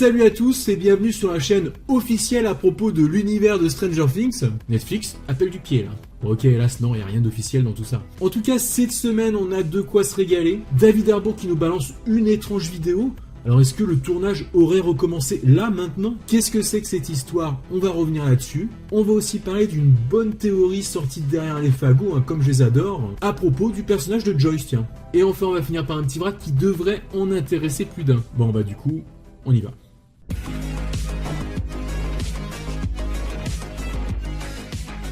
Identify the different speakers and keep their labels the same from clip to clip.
Speaker 1: Salut à tous et bienvenue sur la chaîne officielle à propos de l'univers de Stranger Things. Netflix appelle du pied là. Bon, ok, hélas non, il n'y a rien d'officiel dans tout ça. En tout cas, cette semaine, on a de quoi se régaler. David Harbour qui nous balance une étrange vidéo. Alors est-ce que le tournage aurait recommencé là maintenant? Qu'est-ce que c'est que cette histoire? On va revenir là-dessus. On va aussi parler d'une bonne théorie sortie de derrière les fagots, comme je les adore, à propos du personnage de Joyce, tiens. Et enfin on va finir par un petit vrac qui devrait en intéresser plus d'un. Bon bah du coup, on y va.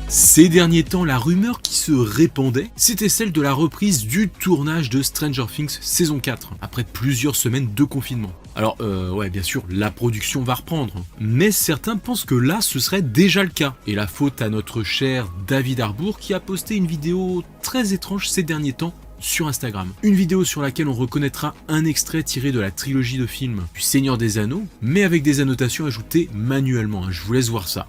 Speaker 1: Ces derniers temps, la rumeur qui se répandait, c'était celle de la reprise du tournage de Stranger Things saison 4, après plusieurs semaines de confinement. Alors, ouais, bien sûr, la production va reprendre, mais certains pensent que là, ce serait déjà le cas. Et la faute à notre cher David Harbour qui a posté une vidéo très étrange ces derniers temps sur Instagram. Une vidéo sur laquelle on reconnaîtra un extrait tiré de la trilogie de films du Seigneur des Anneaux, mais avec des annotations ajoutées manuellement. Je vous laisse voir ça.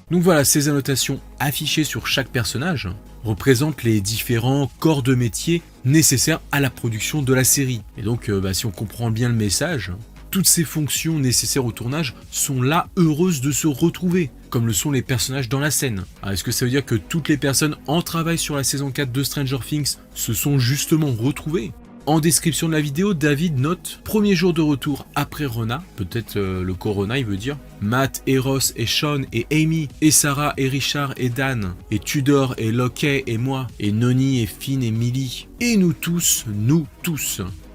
Speaker 1: Donc voilà, ces annotations affichées sur chaque personnage représentent les différents corps de métier nécessaires à la production de la série. Et donc, si on comprend bien le message, toutes ces fonctions nécessaires au tournage sont là heureuses de se retrouver, comme le sont les personnages dans la scène. Alors, est-ce que ça veut dire que toutes les personnes en travail sur la saison 4 de Stranger Things se sont justement retrouvées ? En description de la vidéo, David note « Premier jour de retour après Rona », peut-être le Corona il veut dire, Matt et Ross et Sean et Amy et Sarah et Richard et Dan et Tudor et Locke et moi et Noni et Finn et Millie et nous tous.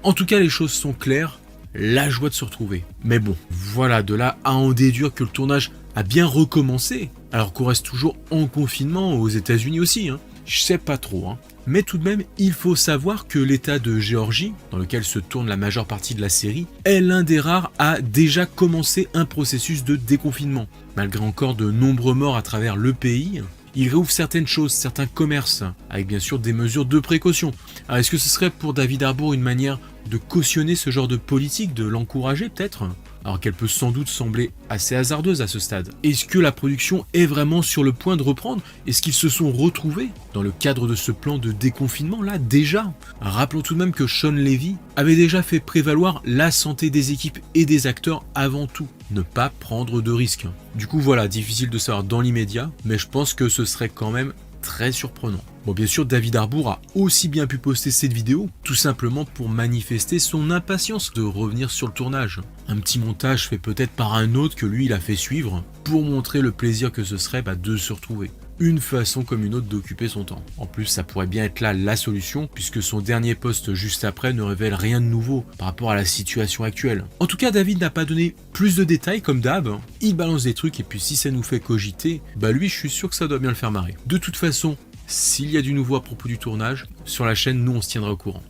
Speaker 1: En tout cas les choses sont claires, la joie de se retrouver. Mais bon, voilà, de là à en déduire que le tournage a bien recommencé, alors qu'on reste toujours en confinement aux États-Unis aussi, je sais pas trop, Mais tout de même, il faut savoir que l'État de Géorgie, dans lequel se tourne la majeure partie de la série, est l'un des rares à déjà commencer un processus de déconfinement. Malgré encore de nombreux morts à travers le pays, il réouvre certaines choses, certains commerces, avec bien sûr des mesures de précaution. Alors est-ce que ce serait pour David Harbour une manière de cautionner ce genre de politique, de l'encourager peut-être ? Alors qu'elle peut sans doute sembler assez hasardeuse à ce stade. Est-ce que la production est vraiment sur le point de reprendre? Est-ce qu'ils se sont retrouvés dans le cadre de ce plan de déconfinement là déjà? Rappelons tout de même que Sean Levy avait déjà fait prévaloir la santé des équipes et des acteurs avant tout. Ne pas prendre de risques. Du coup voilà, difficile de savoir dans l'immédiat, mais je pense que ce serait quand même très surprenant. Bon, bien sûr, David Harbour a aussi bien pu poster cette vidéo, tout simplement pour manifester son impatience de revenir sur le tournage. Un petit montage fait peut-être par un autre que lui il a fait suivre, pour montrer le plaisir que ce serait de se retrouver. Une façon comme une autre d'occuper son temps. En plus, ça pourrait bien être là la solution, puisque son dernier post juste après ne révèle rien de nouveau par rapport à la situation actuelle. En tout cas, David n'a pas donné plus de détails comme d'hab. Il balance des trucs et puis si ça nous fait cogiter, lui je suis sûr que ça doit bien le faire marrer. De toute façon, s'il y a du nouveau à propos du tournage, sur la chaîne, nous on se tiendra au courant.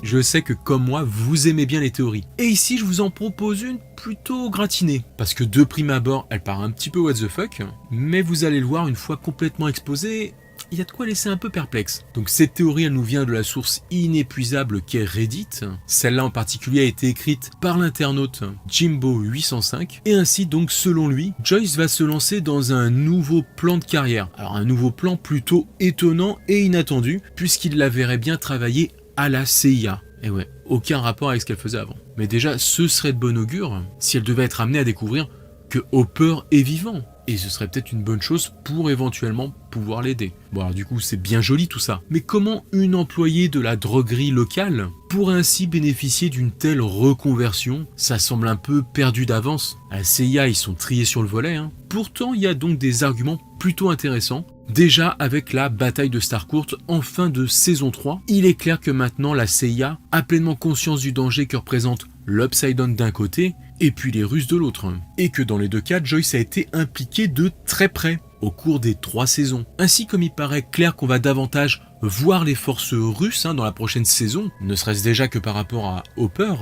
Speaker 1: Je sais que comme moi, vous aimez bien les théories. Et ici, je vous en propose une plutôt gratinée. Parce que de prime abord, elle part un petit peu what the fuck. Mais vous allez le voir, une fois complètement exposée, il y a de quoi laisser un peu perplexe. Donc cette théorie, elle nous vient de la source inépuisable qu'est Reddit. Celle-là en particulier a été écrite par l'internaute Jimbo805. Et ainsi donc, selon lui, Joyce va se lancer dans un nouveau plan de carrière. Alors un nouveau plan plutôt étonnant et inattendu, puisqu'il la verrait bien travailler à la CIA. Et ouais, aucun rapport avec ce qu'elle faisait avant. Mais déjà, ce serait de bon augure si elle devait être amenée à découvrir que Hopper est vivant. Et ce serait peut-être une bonne chose pour éventuellement pouvoir l'aider. Bon alors du coup c'est bien joli tout ça. Mais comment une employée de la droguerie locale pourrait ainsi bénéficier d'une telle reconversion? Ça semble un peu perdu d'avance. À la CIA ils sont triés sur le volet. Pourtant il y a donc des arguments plutôt intéressants. Déjà avec la bataille de Starcourt en fin de saison 3, il est clair que maintenant la CIA a pleinement conscience du danger que représente l'Upside Down d'un côté et puis les Russes de l'autre. Et que dans les deux cas, Joyce a été impliquée de très près au cours des 3 saisons. Ainsi comme il paraît clair qu'on va davantage voir les forces russes dans la prochaine saison, ne serait-ce déjà que par rapport à Hopper,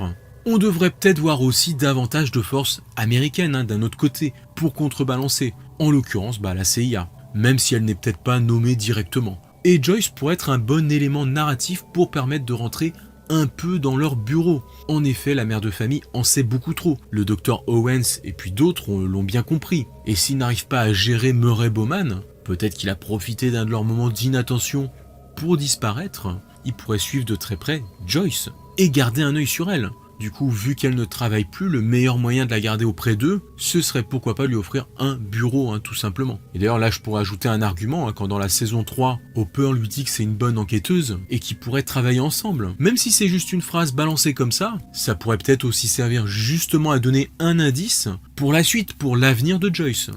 Speaker 1: on devrait peut-être voir aussi davantage de forces américaines d'un autre côté pour contrebalancer, en l'occurrence la CIA, même si elle n'est peut-être pas nommée directement. Et Joyce pourrait être un bon élément narratif pour permettre de rentrer un peu dans leur bureau. En effet, la mère de famille en sait beaucoup trop. Le docteur Owens et puis d'autres l'ont bien compris. Et s'il n'arrive pas à gérer Murray Bowman, peut-être qu'il a profité d'un de leurs moments d'inattention pour disparaître, il pourrait suivre de très près Joyce et garder un œil sur elle. Du coup, vu qu'elle ne travaille plus, le meilleur moyen de la garder auprès d'eux, ce serait pourquoi pas lui offrir un bureau, tout simplement. Et d'ailleurs, là, je pourrais ajouter un argument, quand dans la saison 3, Hopper lui dit que c'est une bonne enquêteuse et qu'ils pourraient travailler ensemble. Même si c'est juste une phrase balancée comme ça pourrait peut-être aussi servir justement à donner un indice pour la suite, pour l'avenir de Joyce.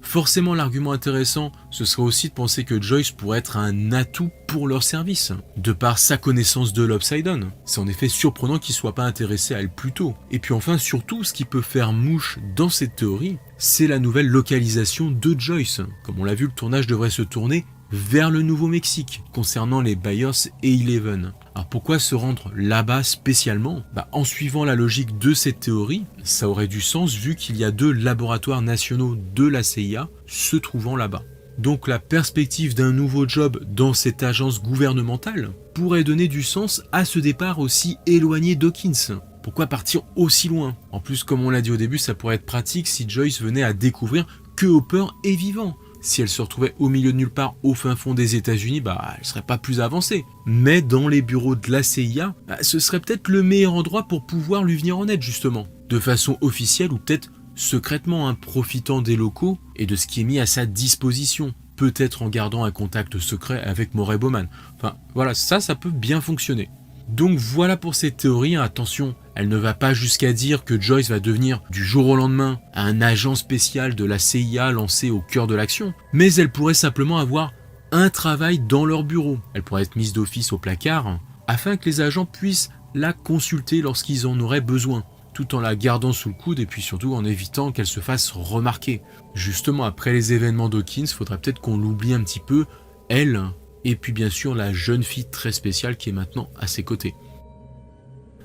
Speaker 1: Forcément, l'argument intéressant, ce serait aussi de penser que Joyce pourrait être un atout pour leur service, de par sa connaissance de l'Upside Down. C'est en effet surprenant qu'il ne soit pas intéressé à elle plus tôt. Et puis enfin, surtout, ce qui peut faire mouche dans cette théorie, c'est la nouvelle localisation de Joyce. Comme on l'a vu, le tournage devrait se tourner vers le Nouveau-Mexique, concernant les Byers et Eleven. Alors pourquoi se rendre là-bas spécialement ? En suivant la logique de cette théorie, ça aurait du sens vu qu'il y a 2 laboratoires nationaux de la CIA se trouvant là-bas. Donc la perspective d'un nouveau job dans cette agence gouvernementale pourrait donner du sens à ce départ aussi éloigné d'Hawkins. Pourquoi partir aussi loin ? En plus, comme on l'a dit au début, ça pourrait être pratique si Joyce venait à découvrir que Hopper est vivant. Si elle se retrouvait au milieu de nulle part au fin fond des États-Unis, elle serait pas plus avancée. Mais dans les bureaux de la CIA, ce serait peut-être le meilleur endroit pour pouvoir lui venir en aide justement. De façon officielle ou peut-être secrètement, profitant des locaux et de ce qui est mis à sa disposition. Peut-être en gardant un contact secret avec Murray Bowman. Enfin voilà, ça peut bien fonctionner. Donc voilà pour cette théorie, attention, elle ne va pas jusqu'à dire que Joyce va devenir du jour au lendemain un agent spécial de la CIA lancé au cœur de l'action, mais elle pourrait simplement avoir un travail dans leur bureau. Elle pourrait être mise d'office au placard afin que les agents puissent la consulter lorsqu'ils en auraient besoin, tout en la gardant sous le coude et puis surtout en évitant qu'elle se fasse remarquer. Justement, après les événements d'Hawkins, faudra peut-être qu'on l'oublie un petit peu, elle, et puis bien sûr la jeune fille très spéciale qui est maintenant à ses côtés.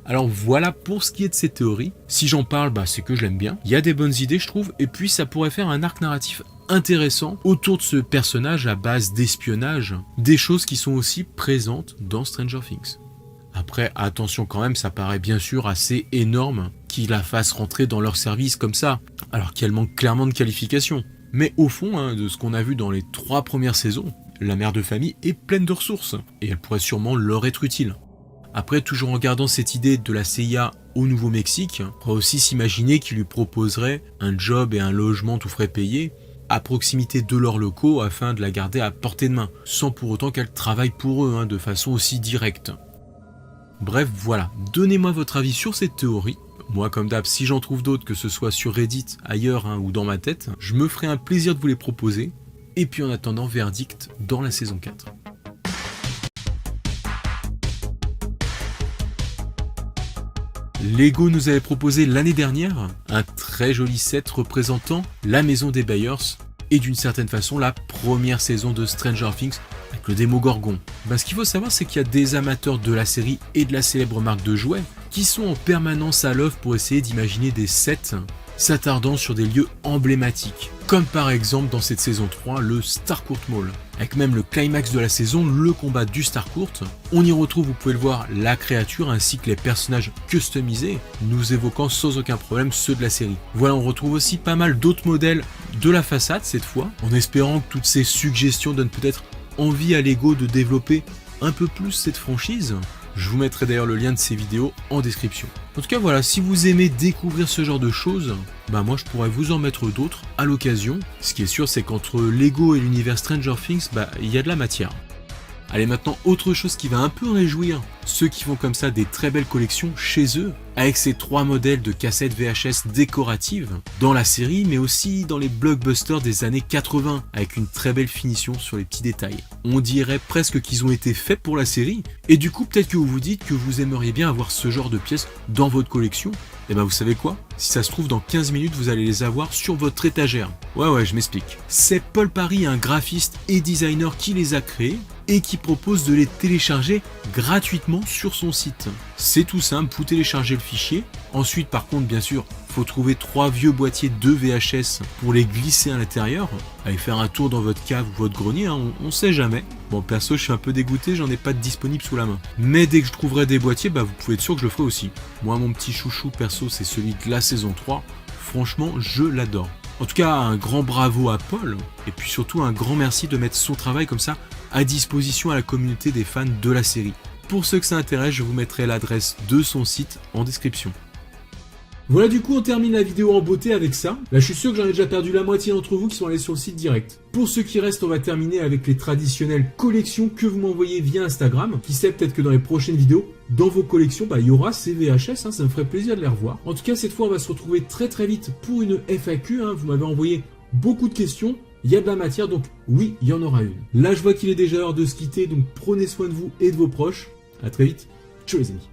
Speaker 1: Alors voilà pour ce qui est de ces théories. Si j'en parle, c'est que je l'aime bien. Il y a des bonnes idées je trouve, et puis ça pourrait faire un arc narratif intéressant autour de ce personnage à base d'espionnage, des choses qui sont aussi présentes dans Stranger Things. Après, attention quand même, ça paraît bien sûr assez énorme qu'ils la fassent rentrer dans leur service comme ça, alors qu'elle manque clairement de qualification. Mais au fond, de ce qu'on a vu dans les 3 premières saisons, la mère de famille est pleine de ressources, et elle pourrait sûrement leur être utile. Après, toujours en gardant cette idée de la CIA au Nouveau-Mexique, on pourrait aussi s'imaginer qu'ils lui proposeraient un job et un logement tout frais payés à proximité de leurs locaux afin de la garder à portée de main, sans pour autant qu'elle travaille pour eux, de façon aussi directe. Bref, voilà, donnez-moi votre avis sur cette théorie. Moi, comme d'hab, si j'en trouve d'autres, que ce soit sur Reddit, ailleurs ou dans ma tête, je me ferai un plaisir de vous les proposer. Et puis en attendant, verdict dans la saison 4. Lego nous avait proposé l'année dernière un très joli set représentant la maison des Byers et d'une certaine façon la première saison de Stranger Things avec le Démogorgon. Ce qu'il faut savoir, c'est qu'il y a des amateurs de la série et de la célèbre marque de jouets qui sont en permanence à l'œuvre pour essayer d'imaginer des sets s'attardant sur des lieux emblématiques, comme par exemple dans cette saison 3, le Starcourt Mall. Avec même le climax de la saison, le combat du Starcourt. On y retrouve, vous pouvez le voir, la créature ainsi que les personnages customisés, nous évoquant sans aucun problème ceux de la série. Voilà, on retrouve aussi pas mal d'autres modèles de la façade cette fois, en espérant que toutes ces suggestions donnent peut-être envie à Lego de développer un peu plus cette franchise. Je vous mettrai d'ailleurs le lien de ces vidéos en description. En tout cas voilà, si vous aimez découvrir ce genre de choses, moi je pourrais vous en mettre d'autres à l'occasion. Ce qui est sûr, c'est qu'entre Lego et l'univers Stranger Things, il y a de la matière. Allez, maintenant, autre chose qui va un peu réjouir ceux qui font comme ça des très belles collections chez eux, avec ces 3 modèles de cassettes VHS décoratives dans la série, mais aussi dans les blockbusters des années 80, avec une très belle finition sur les petits détails. On dirait presque qu'ils ont été faits pour la série, et du coup, peut-être que vous vous dites que vous aimeriez bien avoir ce genre de pièces dans votre collection. Et vous savez quoi ? Si ça se trouve, dans 15 minutes, vous allez les avoir sur votre étagère. Ouais, je m'explique. C'est Paul Parry, un graphiste et designer qui les a créés. et qui propose de les télécharger gratuitement sur son site. C'est tout simple, vous téléchargez le fichier. Ensuite, par contre, bien sûr, faut trouver 3 vieux boîtiers de VHS pour les glisser à l'intérieur. Allez faire un tour dans votre cave ou votre grenier, hein, on sait jamais. Bon, perso, je suis un peu dégoûté, j'en ai pas de disponible sous la main. Mais dès que je trouverai des boîtiers, vous pouvez être sûr que je le ferai aussi. Moi, mon petit chouchou perso, c'est celui de la saison 3. Franchement, je l'adore. En tout cas, un grand bravo à Paul, et puis surtout un grand merci de mettre son travail comme ça à disposition à la communauté des fans de la série. Pour ceux que ça intéresse, je vous mettrai l'adresse de son site en description. Voilà, du coup on termine la vidéo en beauté avec ça. Là je suis sûr que j'en ai déjà perdu la moitié d'entre vous qui sont allés sur le site direct. Pour ceux qui restent, on va terminer avec les traditionnelles collections que vous m'envoyez via Instagram. Qui sait, peut-être que dans les prochaines vidéos, dans vos collections, il y aura ces VHS, ça me ferait plaisir de les revoir. En tout cas, cette fois on va se retrouver très très vite pour une FAQ, vous m'avez envoyé beaucoup de questions. Il y a de la matière, donc oui, il y en aura une. Là je vois qu'il est déjà l'heure de se quitter, donc prenez soin de vous et de vos proches. À très vite, ciao les amis.